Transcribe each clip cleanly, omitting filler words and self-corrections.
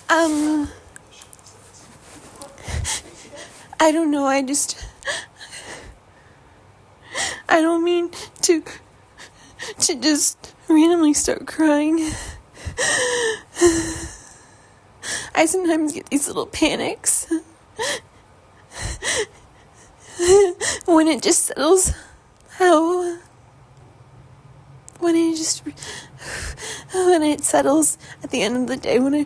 Um, I don't know, I don't mean to just randomly start crying. I sometimes get these little panics when it just settles. When it settles at the end of the day, when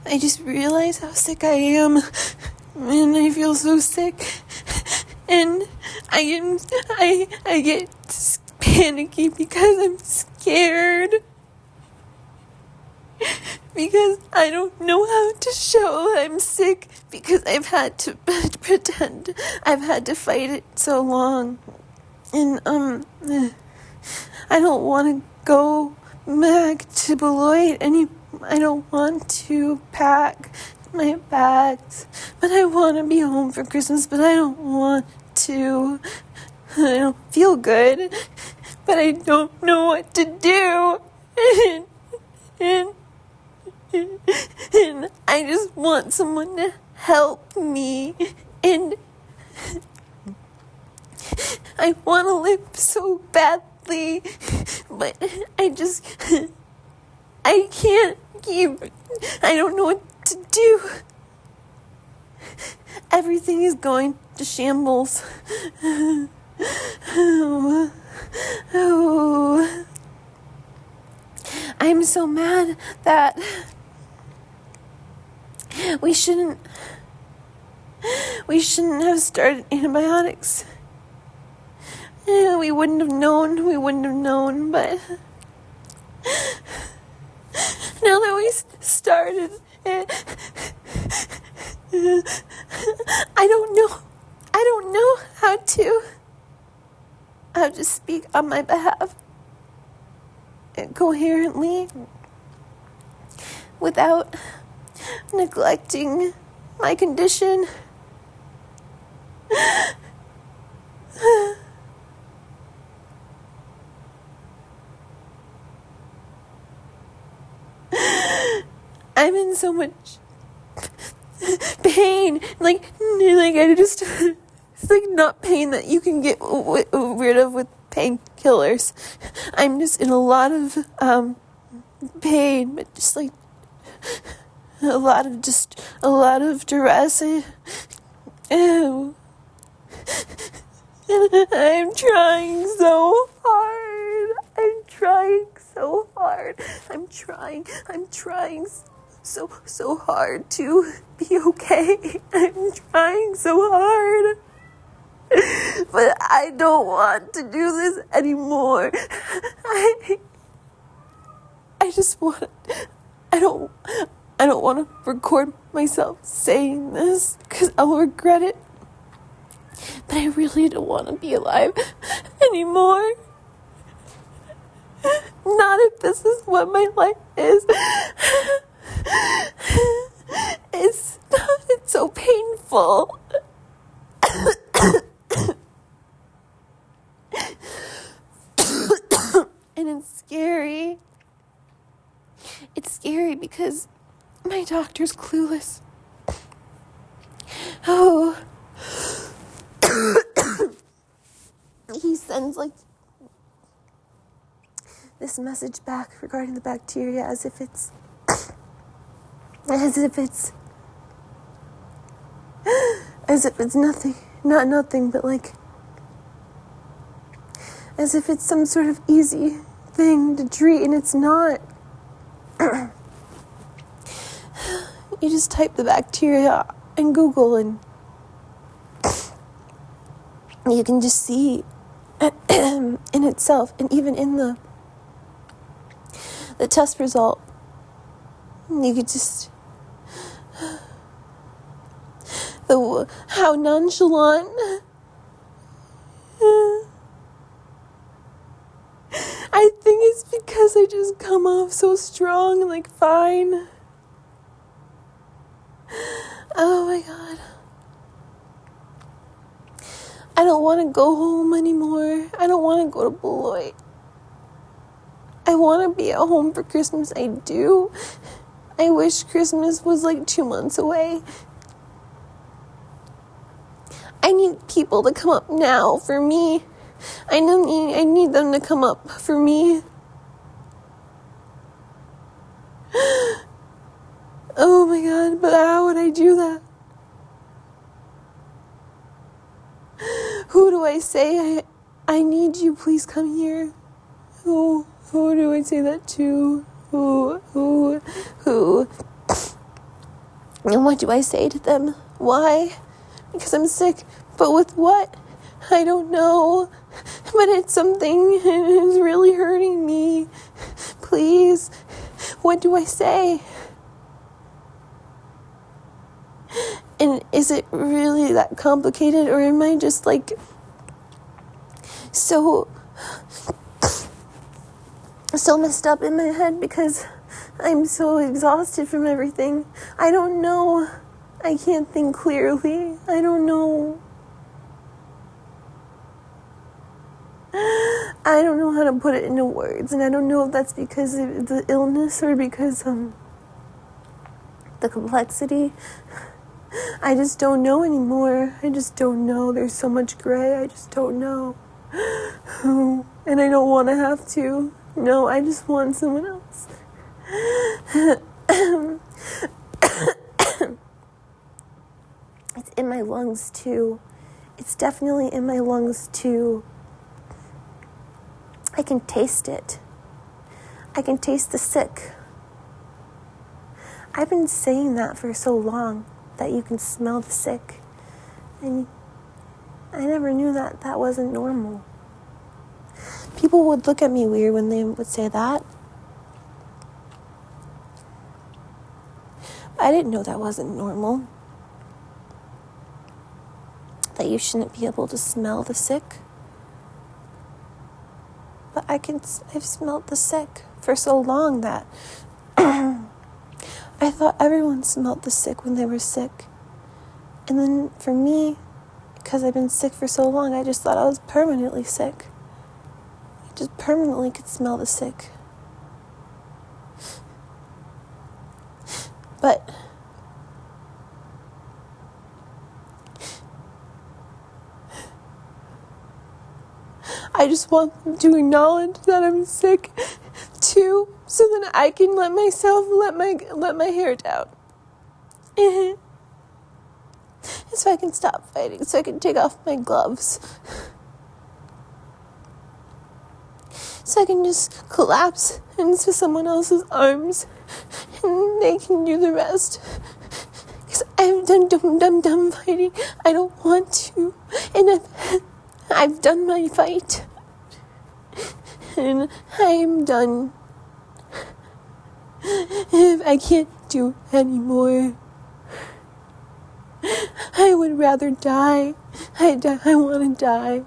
I just realize how sick I am, and I feel so sick, and I get panicky because I'm scared, because I don't know how to show I'm sick, because I've had to pretend, I've had to fight it so long, and I don't want to go back to Beloit I don't want to pack my bags, but I want to be home for Christmas, but I don't want to. I don't feel good, but I don't know what to do. And I just want someone to help me, and I want to live so badly, but I can't I don't know what to do. Everything is going to shambles. Oh. I'm so mad that we shouldn't have started antibiotics. We wouldn't have known, but now that we started it, I don't know how to speak on my behalf coherently without neglecting my condition. I'm in so much pain, like I just, it's like not pain that you can get rid of with painkillers. I'm just in a lot of pain, but just like a lot of duress. Ew. I'm trying so hard. I'm trying so hard to be okay. I'm trying so hard. But I don't want to do this anymore. I don't want to record myself saying this because I'll regret it. But I really don't want to be alive anymore. Not if this is what my life is. It's so painful. And it's scary. It's scary because my doctor's clueless. Oh. He sends like this message back regarding the bacteria as if it's nothing, not nothing, but like as if it's some sort of easy thing to treat, and it's not. You just type the bacteria in Google and you can just see in itself, and even in the test result, you could just how nonchalant. I think it's because I just come off so strong and like fine. Oh my God. I don't want to go home anymore. I don't want to go to Beloit. I want to be at home for Christmas. I do. I wish Christmas was like 2 months away. I need people to come up now for me. I need them to come up for me. Oh my God, but how would I do that? Who do I say, I need you, please come here? Who do I say that to? Who? And what do I say to them? Why? Because I'm sick. But with what? I don't know. But it's something, and it's really hurting me. Please. What do I say? And is it really that complicated, or am I just like so messed up in my head because I'm so exhausted from everything? I don't know. I can't think clearly. I don't know. I don't know how to put it into words, and I don't know if that's because of the illness or because the complexity. I just don't know anymore. I just don't know. There's so much gray. I just don't know. And I don't want to have to. No, I just want someone else. It's in my lungs too. It's definitely in my lungs too. I can taste it. I can taste the sick. I've been saying that for so long, that you can smell the sick. And I never knew that wasn't normal. People would look at me weird when they would say that. I didn't know that wasn't normal. That you shouldn't be able to smell the sick. But I've smelled the sick for so long that I thought everyone smelled the sick when they were sick. And then for me, because I've been sick for so long, I just thought I was permanently sick. I just permanently could smell the sick. But I just want them to acknowledge that I'm sick too, so that I can let my hair down. So I can stop fighting, so I can take off my gloves. So I can just collapse into someone else's arms and they can do the rest. Because I've done dumb fighting. I don't want to. And I've done my fight. And I am done. I can't do anymore. I would rather die. I want to die.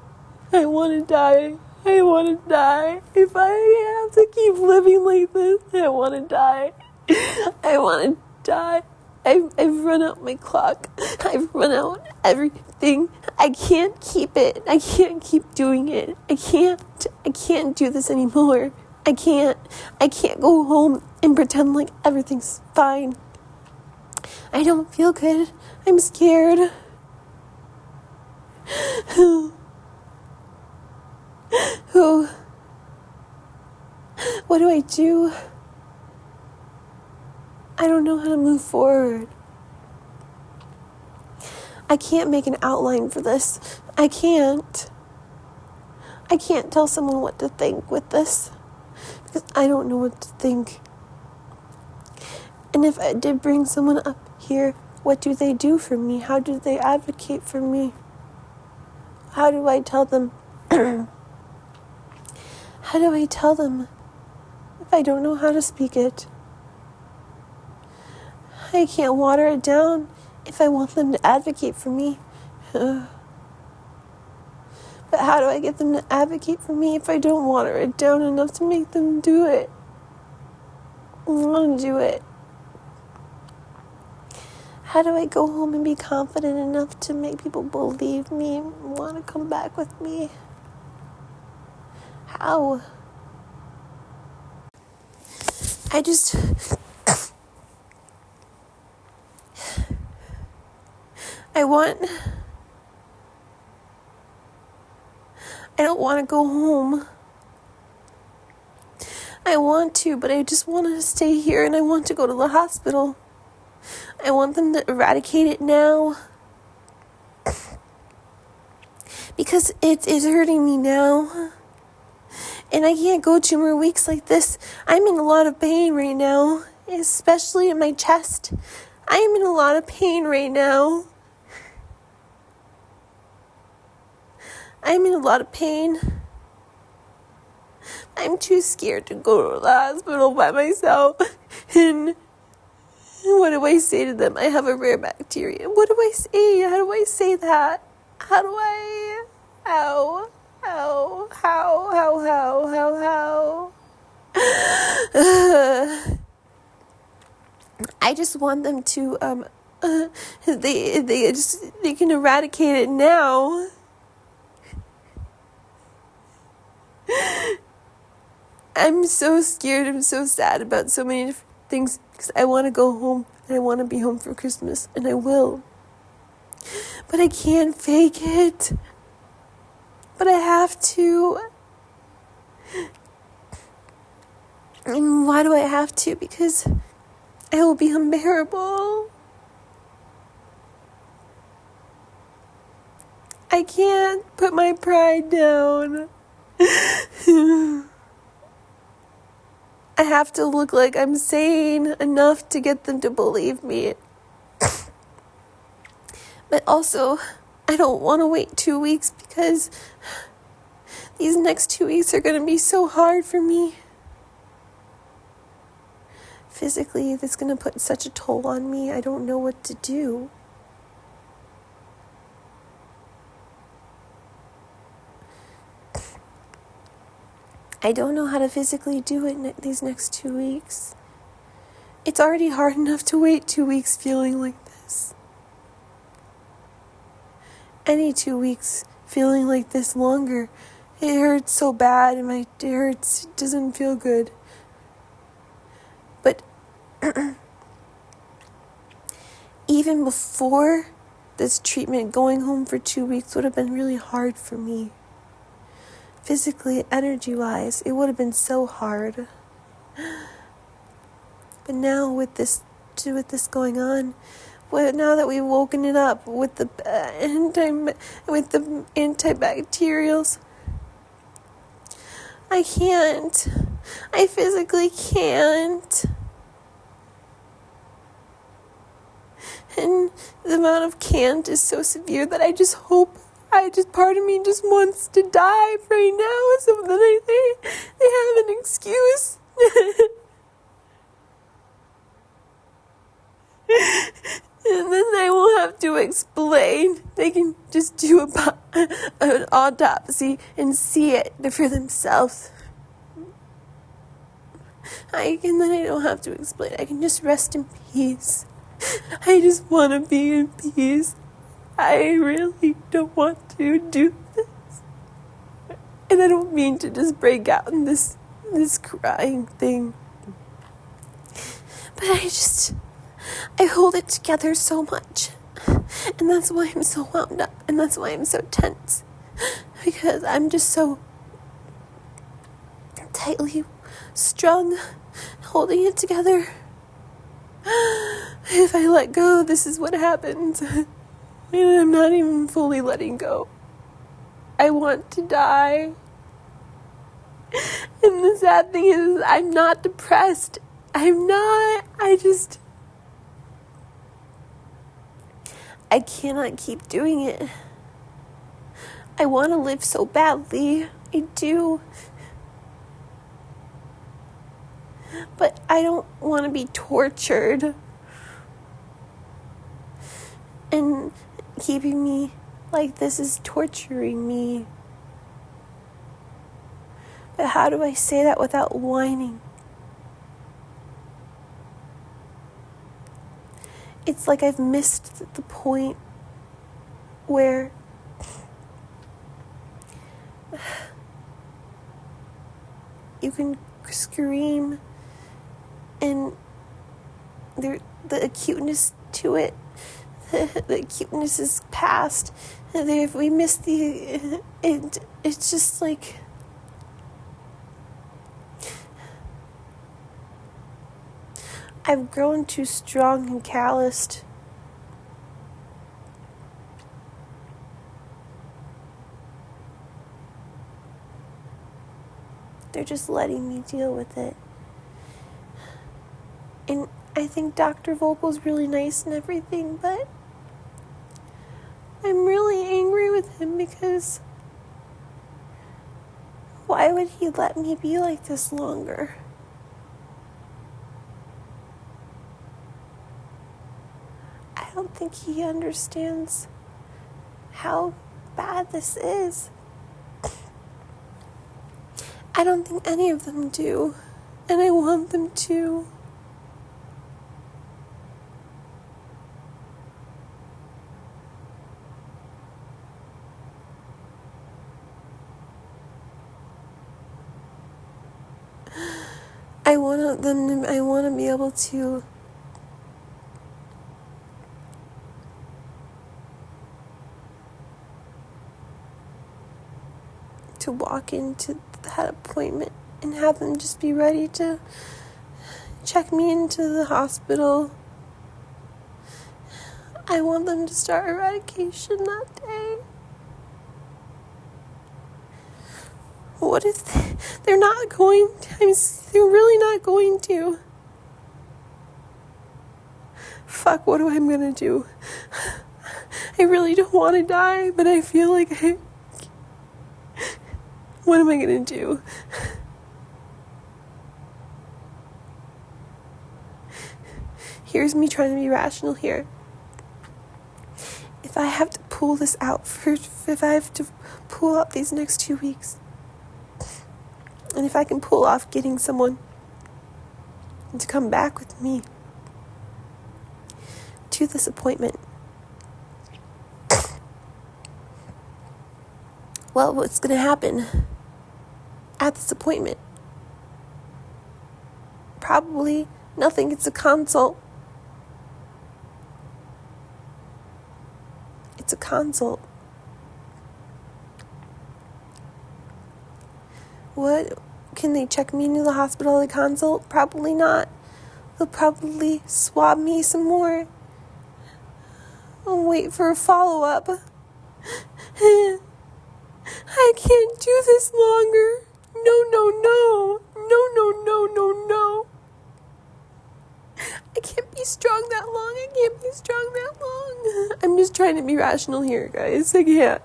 I want to die. I want to die. If I have to keep living like this, I want to die. I want to die. I've run out my clock. I've run out everything. I can't keep it. I can't keep doing it. I can't do this anymore. I can't go home and pretend like everything's fine. I don't feel good. I'm scared. What do I do? I don't know how to move forward. I can't make an outline for this. I can't tell someone what to think with this, because I don't know what to think. And if I did bring someone up here, what do they do for me? How do they advocate for me? How do I tell them? How do I tell them if I don't know how to speak it? I can't water it down if I want them to advocate for me. But how do I get them to advocate for me if I don't water it down enough to make them do it? I want to do it. How do I go home and be confident enough to make people believe me and want to come back with me? How? I just, I don't want to go home. I want to, but I just want to stay here and I want to go to the hospital. I want them to eradicate it now. Because it is hurting me now. And I can't go 2 more weeks like this. I'm in a lot of pain right now, especially in my chest. I am in a lot of pain right now. I'm in a lot of pain. I'm too scared to go to the hospital by myself. And what do I say to them? I have a rare bacteria. What do I say? How do I say that? How? I just want them to, they can eradicate it now. I'm so scared. I'm so sad about so many different things because I want to go home and I want to be home for Christmas and I will. But I can't fake it. But I have to. And why do I have to? Because it will be unbearable. I can't put my pride down. I have to look like I'm sane enough to get them to believe me. But also, I don't want to wait 2 weeks because these next 2 weeks are going to be so hard for me. Physically, that's going to put such a toll on me. I don't know what to do. I don't know how to physically do it these next 2 weeks. It's already hard enough to wait 2 weeks feeling like this. Any 2 weeks feeling like this longer, it hurts so bad and it doesn't feel good. But even before this treatment, going home for 2 weeks would have been really hard for me. Physically, energy-wise, it would have been so hard. But now with this going on, now that we've woken it up with the antibacterials, I can't. I physically can't. And the amount of can't is so severe that part of me just wants to die right now so that they have an excuse. And then they won't have to explain. They can just do an autopsy and see it for themselves. And then I don't have to explain. I can just rest in peace. I just want to be in peace. I really don't want to do this. And I don't mean to just break out in this crying thing. But I hold it together so much. And that's why I'm so wound up. And that's why I'm so tense. Because I'm just so tightly strung, holding it together. If I let go, this is what happens. And I'm not even fully letting go. I want to die. And the sad thing is, I'm not depressed. I'm not. I cannot keep doing it. I want to live so badly. I do. But I don't want to be tortured. And keeping me like this is torturing me. But how do I say that without whining? It's like I've missed the point where you can scream and the acuteness to it, the acuteness is past. If we miss it's just like, I've grown too strong and calloused. They're just letting me deal with it. And I think Dr. Vogel's really nice and everything, but I'm really angry with him because why would he let me be like this longer? I don't think he understands how bad this is. I don't think any of them do, and I want them to. I want to be able to walk into that appointment and have them just be ready to check me into the hospital. I want them to start eradication that day. What if they're not going to? They're really not going to. Fuck, what am I gonna do? I really don't want to die, but I feel like what am I gonna do? Here's me trying to be rational here. If I have to pull this out if I have to pull out these next 2 weeks, and if I can pull off getting someone to come back with me to this appointment, well, what's going to happen at this appointment? Probably nothing. It's a consult. It's a consult. What? Can they check me into the hospital at a consult? Probably not. They'll probably swab me some more. I'll wait for a follow-up. I can't do this longer. No. No. I can't be strong that long. I'm just trying to be rational here, guys. I can't.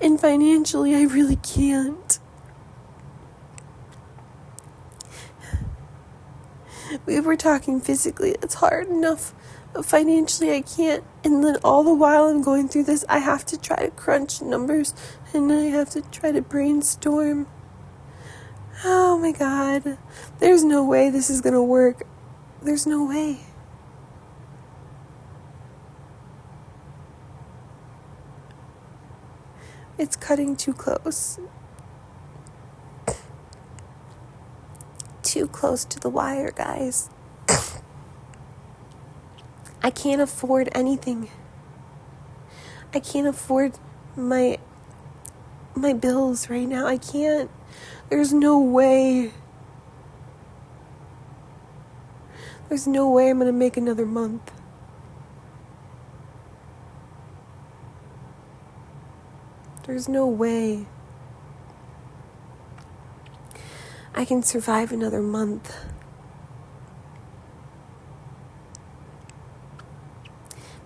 And financially, I really can't. We were talking physically, it's hard enough, but financially I can't. And then all the while I'm going through this, I have to try to crunch numbers, and I have to try to brainstorm. Oh my God, there's no way this is gonna work. There's no way. It's cutting too close. Too close to the wire, guys. I can't afford anything. I can't afford my bills right now. I can't. There's no way. There's no way I'm going to make another month. There's no way I can survive another month.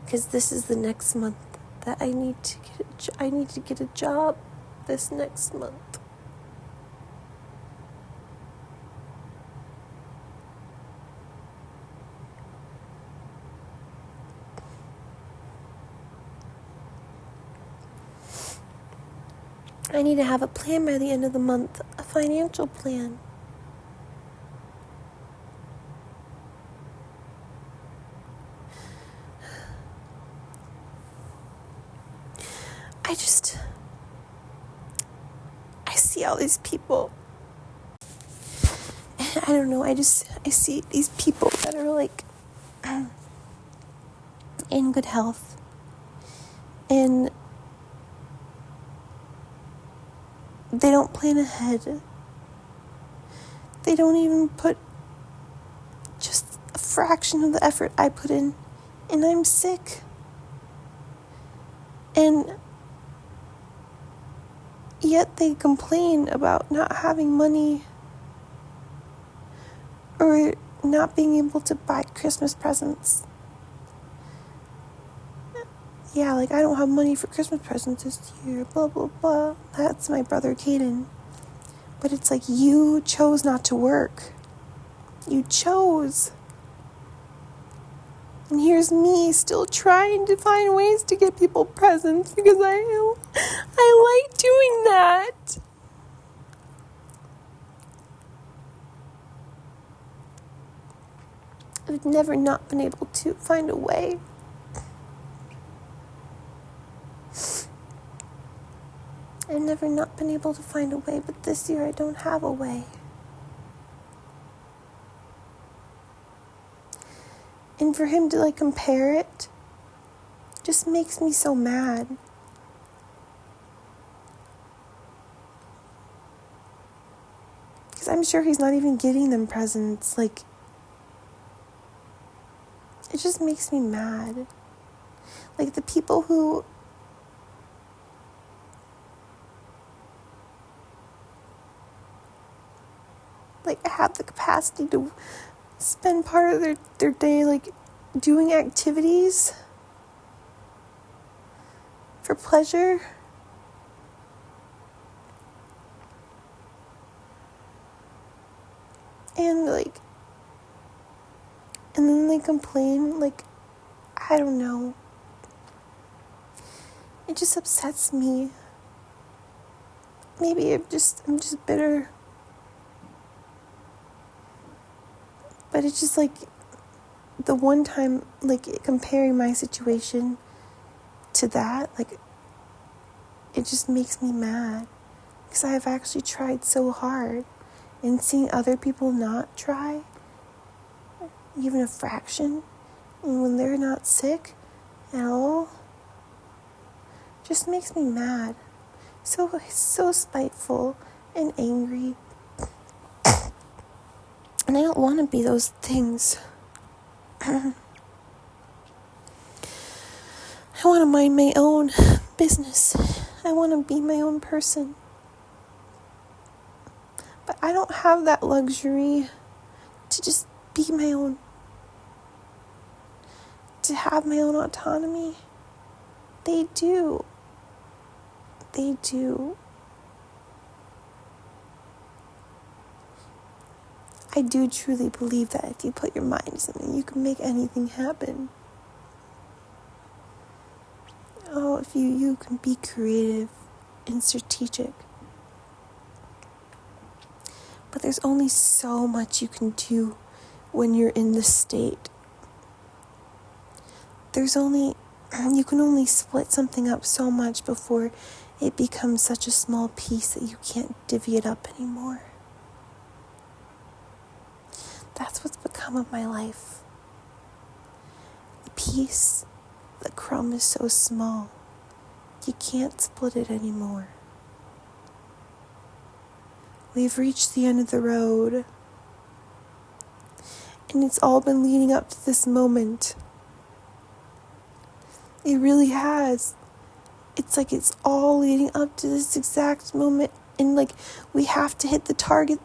Because this is the next month that I need to get a job this next month. I need to have a plan by the end of the month, a financial plan. I see all these people I don't know, I see these people that are like in good health, and they don't plan ahead. They don't even put just a fraction of the effort I put in, and I'm sick. And yet they complain about not having money or not being able to buy Christmas presents. Yeah, like, I don't have money for Christmas presents this year, blah, blah, blah. That's my brother, Caden. But it's like, you chose not to work. You chose. And here's me still trying to find ways to get people presents because I like doing that. I've never not been able to find a way. I've never not been able to find a way, but this year I don't have a way. And for him to like compare it just makes me so mad. Because I'm sure he's not even getting them presents. Like, it just makes me mad. Like, the people who like have the capacity to spend part of their day like doing activities for pleasure. And then they complain, like, I don't know. It just upsets me. Maybe I'm just bitter. But it's just like the one time, like, comparing my situation to that, like, it just makes me mad. Because I have actually tried so hard. And seeing other people not try, even a fraction, and when they're not sick at all, just makes me mad. So spiteful and angry. And I don't want to be those things. I want to mind my own business. I want to be my own person. But I don't have that luxury to just be my own, to have my own autonomy. They do. They do. I do truly believe that if you put your mind to something, you can make anything happen. Oh, if you can be creative and strategic. But there's only so much you can do when you're in this state. You can only split something up so much before it becomes such a small piece that you can't divvy it up anymore. That's what's become of my life. The crumb is so small, you can't split it anymore. We've reached the end of the road, and it's all been leading up to this moment. It really has. It's like it's all leading up to this exact moment, and like we have to hit the target.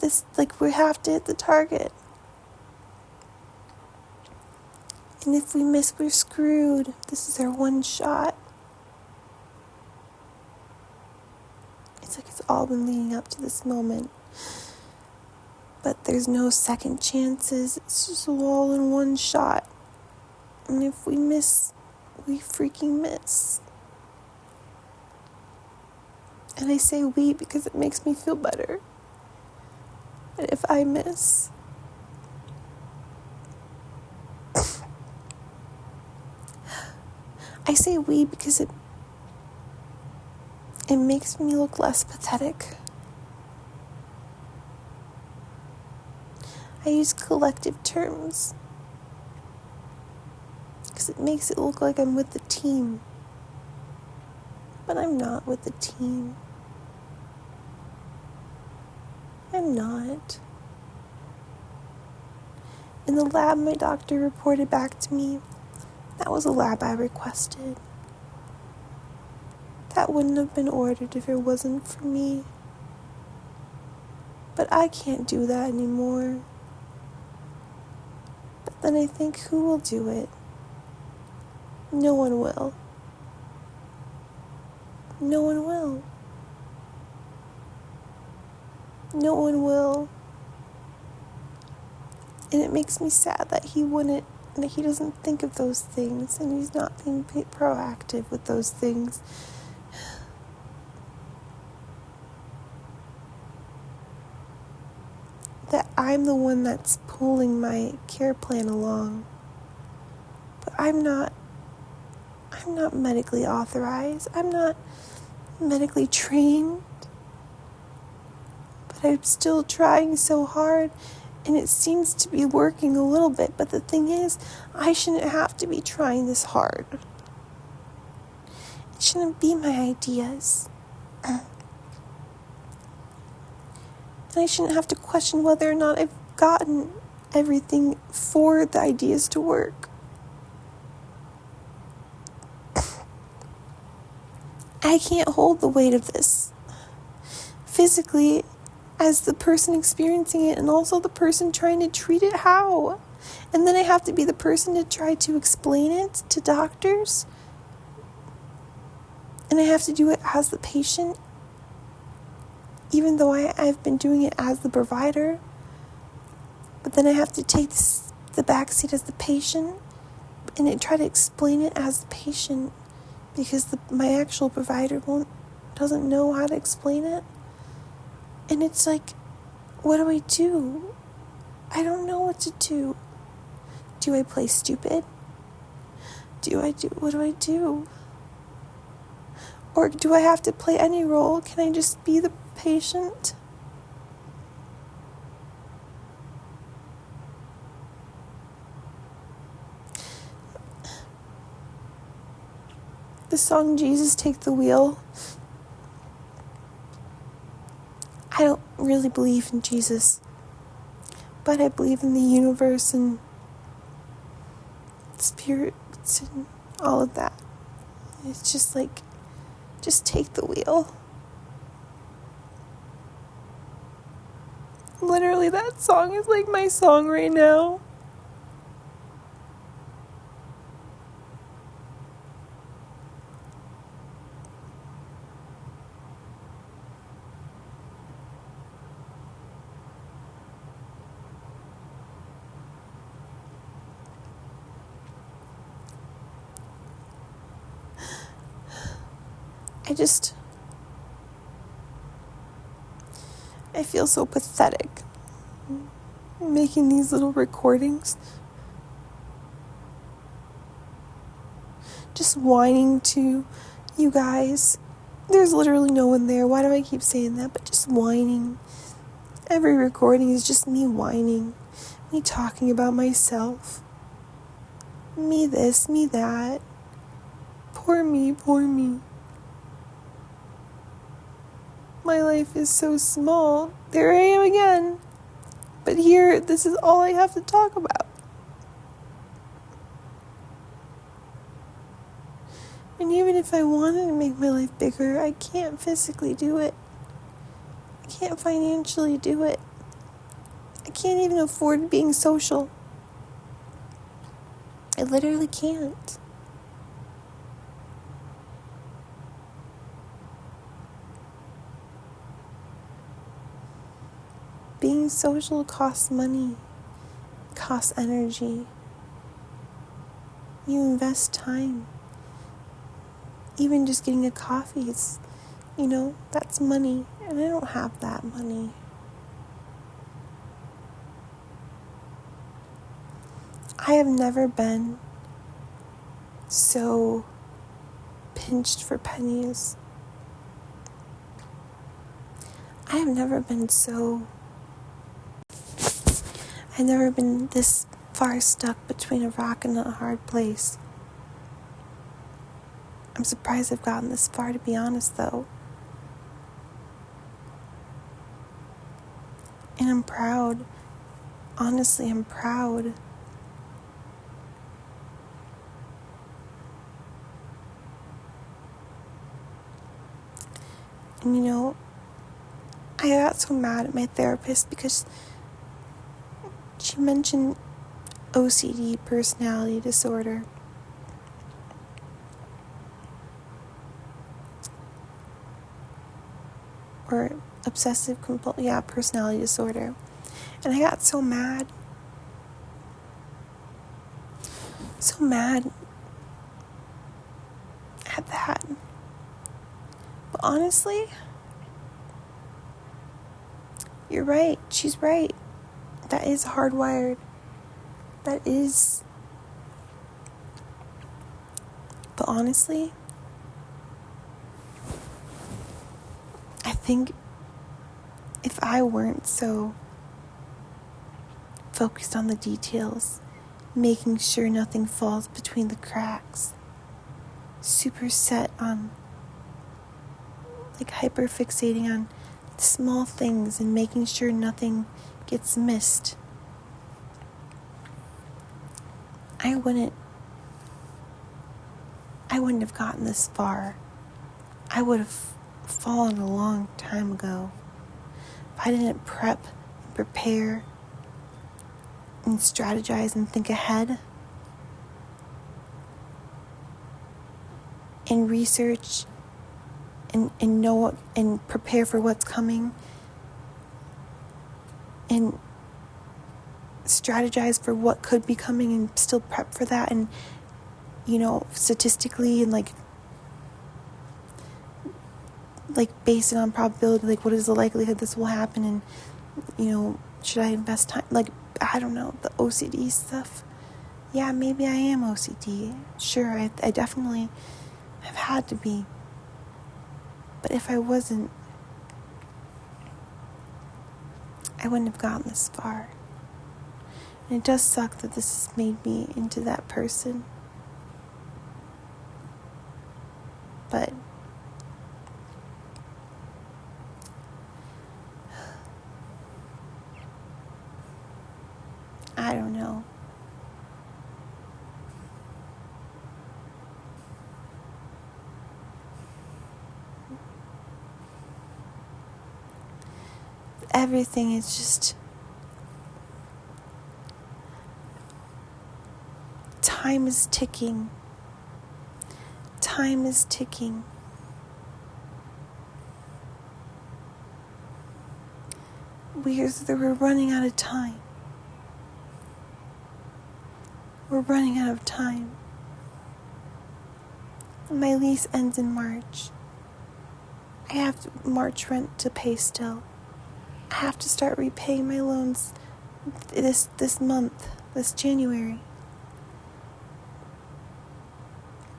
And if we miss, we're screwed. This is our one shot. It's like it's all been leading up to this moment. But there's no second chances. It's just all in one shot. And if we miss, we freaking miss. And I say we because it makes me feel better. And if I miss, I say we because it makes me look less pathetic. I use collective terms because it makes it look like I'm with the team. But I'm not with the team. I'm not. In the lab my doctor reported back to me, that was a lab I requested. That wouldn't have been ordered if it wasn't for me. But I can't do that anymore. But then I think, who will do it? No one will. No one will. No one will. And it makes me sad that he wouldn't, that he doesn't think of those things, and he's not being proactive with those things. That I'm the one that's pulling my care plan along. But I'm not medically authorized. I'm not medically trained. But I'm still trying so hard, and it seems to be working a little bit. But the thing is, I shouldn't have to be trying this hard. It shouldn't be my ideas. And I shouldn't have to question whether or not I've gotten everything for the ideas to work. I can't hold the weight of this physically as the person experiencing it, and also the person trying to treat it. How? And then I have to be the person to try to explain it to doctors, and I have to do it as the patient, even though I've been doing it as the provider. But then I have to take the backseat as the patient and I try to explain it as the patient, because my actual provider doesn't know how to explain it. And it's like, what do I do? I don't know what to do. Do I play stupid? What do I do? Or do I have to play any role? Can I just be the patient? The song Jesus Take the Wheel. I don't really believe in Jesus, but I believe in the universe and spirits and all of that. It's just like, just take the wheel. Literally, that song is like my song right now. I feel so pathetic making these little recordings. Just whining to you guys. There's literally no one there. Why do I keep saying that? But just whining. Every recording is just me whining. Me talking about myself. Me this, me that. Poor me, poor me. My life is so small. There I am again. But here, this is all I have to talk about. And even if I wanted to make my life bigger, I can't physically do it. I can't financially do it. I can't even afford being social. I literally can't. Being social costs money, costs energy. You invest time. Even just getting a coffee is, that's money. And I don't have that money. I have never been so pinched for pennies. I have never been so I've never been this far stuck between a rock and a hard place. I'm surprised I've gotten this far, to be honest, though. And I'm proud. Honestly, I'm proud. And I got so mad at my therapist because she mentioned OCD, personality disorder. Or obsessive compulsive, personality disorder. And I got so mad. So mad at that. But honestly, you're right. She's right. That is hardwired. That is. But honestly, I think if I weren't so focused on the details, making sure nothing falls between the cracks, super set on, hyper fixating on small things and making sure nothing gets missed, I wouldn't have gotten this far. I would have fallen a long time ago if I didn't prep and prepare and strategize and think ahead and research and know what, and prepare for what's coming and strategize for what could be coming and still prep for that, and statistically and base it on probability, what is the likelihood this will happen, and should I invest time, I don't know, the OCD stuff. Yeah, maybe I am OCD. Sure, I definitely have had to be. But if I wasn't, I wouldn't have gotten this far. And it does suck that this has made me into that person. But I don't know. Everything is just... Time is ticking. Time is ticking. We're running out of time. We're running out of time. My lease ends in March. I have March rent to pay still. I have to start repaying my loans this month, this January.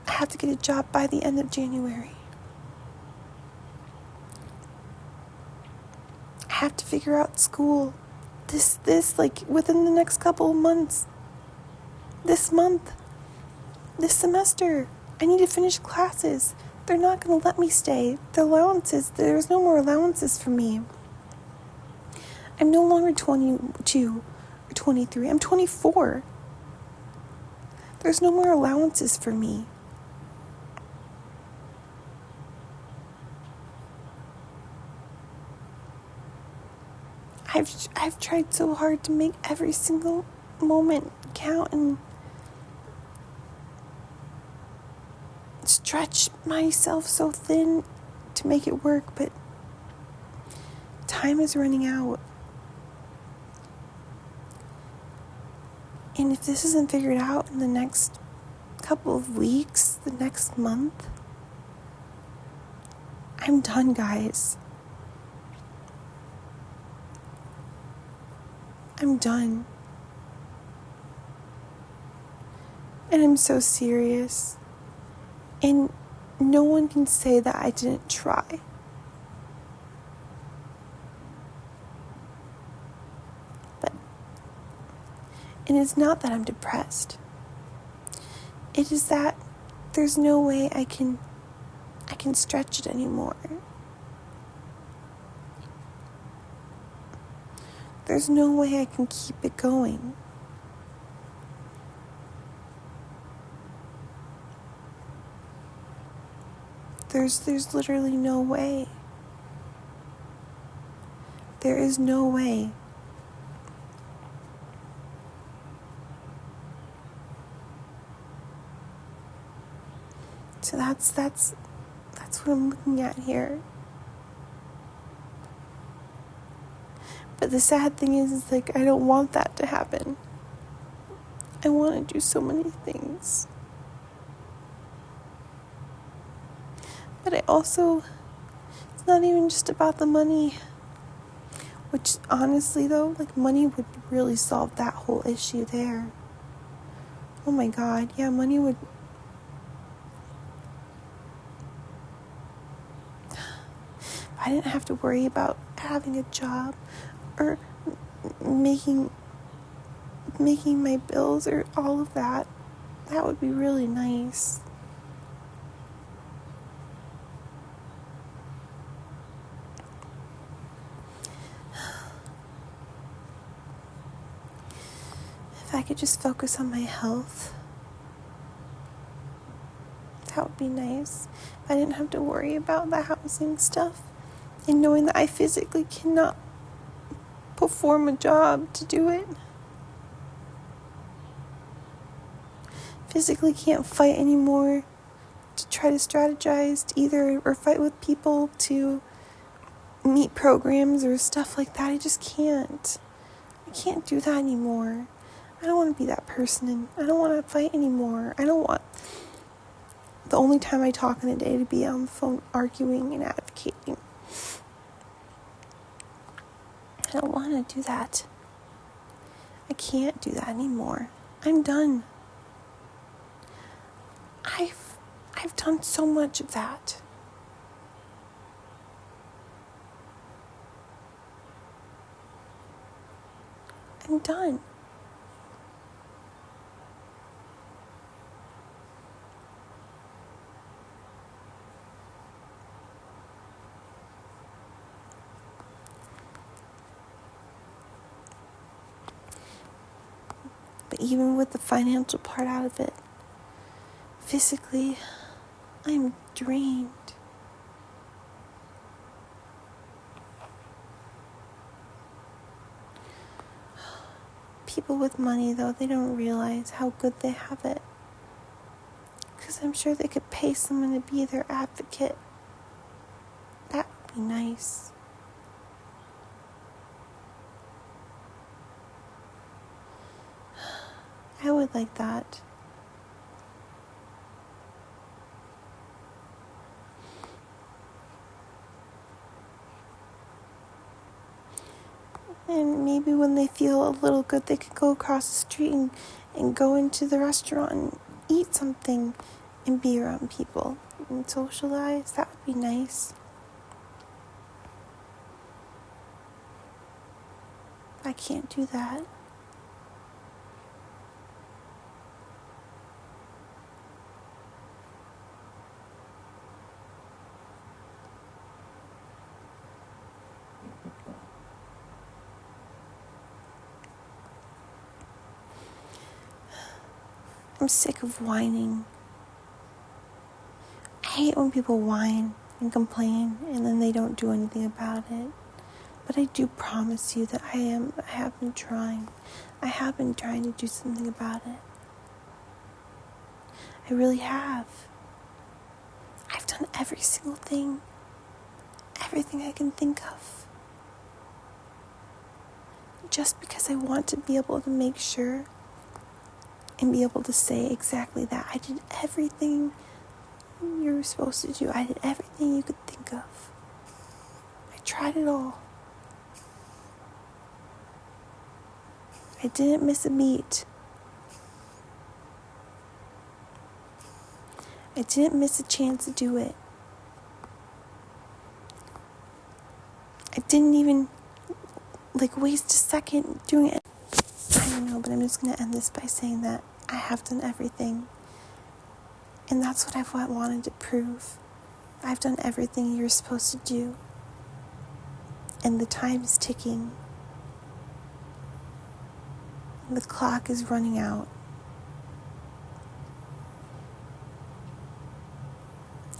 I have to get a job by the end of January. I have to figure out school. This within the next couple of months. This month. This semester. I need to finish classes. They're not going to let me stay. The allowances, there's no more allowances for me. I'm no longer 22 or 23. I'm 24. There's no more allowances for me. I've tried so hard to make every single moment count and stretch myself so thin to make it work, but time is running out. And if this isn't figured out in the next couple of weeks, the next month, I'm done, guys. I'm done. And I'm so serious. And no one can say that I didn't try. But And it's not that I'm depressed. It is that there's no way I can stretch it anymore. There's no way I can keep it going. There's literally no way. There is no way. So that's what I'm looking at here. But the sad thing is like, I don't want that to happen. I want to do so many things. But I also, it's not even just about the money. Which honestly though, like money would really solve that whole issue there. Oh my God, yeah, money would. I didn't have to worry about having a job or making my bills or all of that. That would be really nice. If I could just focus on my health, that would be nice. If I didn't have to worry about the housing stuff and knowing that I physically cannot perform a job to do it. Physically can't fight anymore to try to strategize to either or fight with people to meet programs or stuff like that. I just can't. I can't do that anymore. I don't want to be that person, and I don't want to fight anymore. I don't want the only time I talk in a day to be on the phone arguing and advocating. I don't want to do that. I can't do that anymore. I'm done. I've done so much of that. I'm done. But even with the financial part out of it, physically, I'm drained. People with money, though, they don't realize how good they have it. Because I'm sure they could pay someone to be their advocate. That would be nice. I would like that. And maybe when they feel a little good, they could go across the street and go into the restaurant and eat something and be around people and socialize. That would be nice. I can't do that. I'm sick of whining. I hate when people whine and complain and then they don't do anything about it. But I do promise you that I have been trying. I have been trying to do something about it. I really have. I've done every single thing. Everything I can think of. Just because I want to be able to make sure and be able to say exactly that. I did everything you were supposed to do. I did everything you could think of. I tried it all. I didn't miss a beat. I didn't miss a chance to do it. I didn't even waste a second doing it. I'm I know, but I'm just going to end this by saying that I have done everything. And that's what I've wanted to prove. I've done everything you're supposed to do. And the time is ticking. The clock is running out.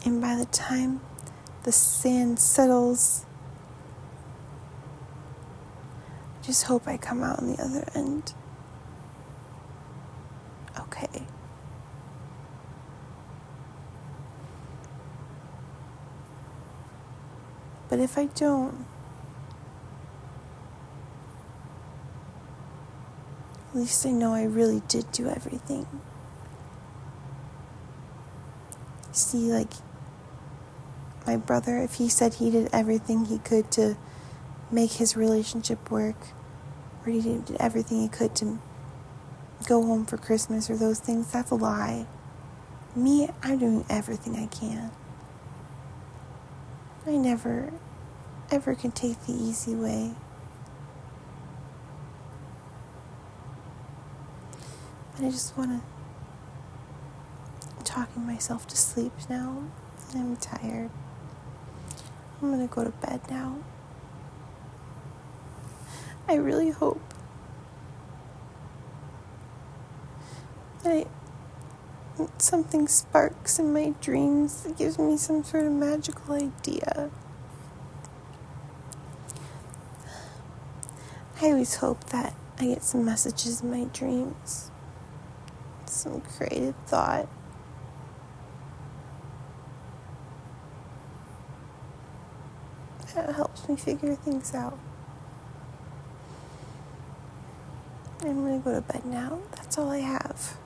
And by the time the sand settles, I just hope I come out on the other end okay. But if I don't, at least I know I really did do everything. See, like, my brother, if he said he did everything he could to make his relationship work, or he did everything he could to go home for Christmas or those things, that's a lie. Me, I'm doing everything I can. I never, ever can take the easy way. But I just want to talking myself to sleep now. I'm tired. I'm going to go to bed now. I really hope that something sparks in my dreams that gives me some sort of magical idea. I always hope that I get some messages in my dreams, some creative thought. That helps me figure things out. I'm going to go to bed now. That's all I have.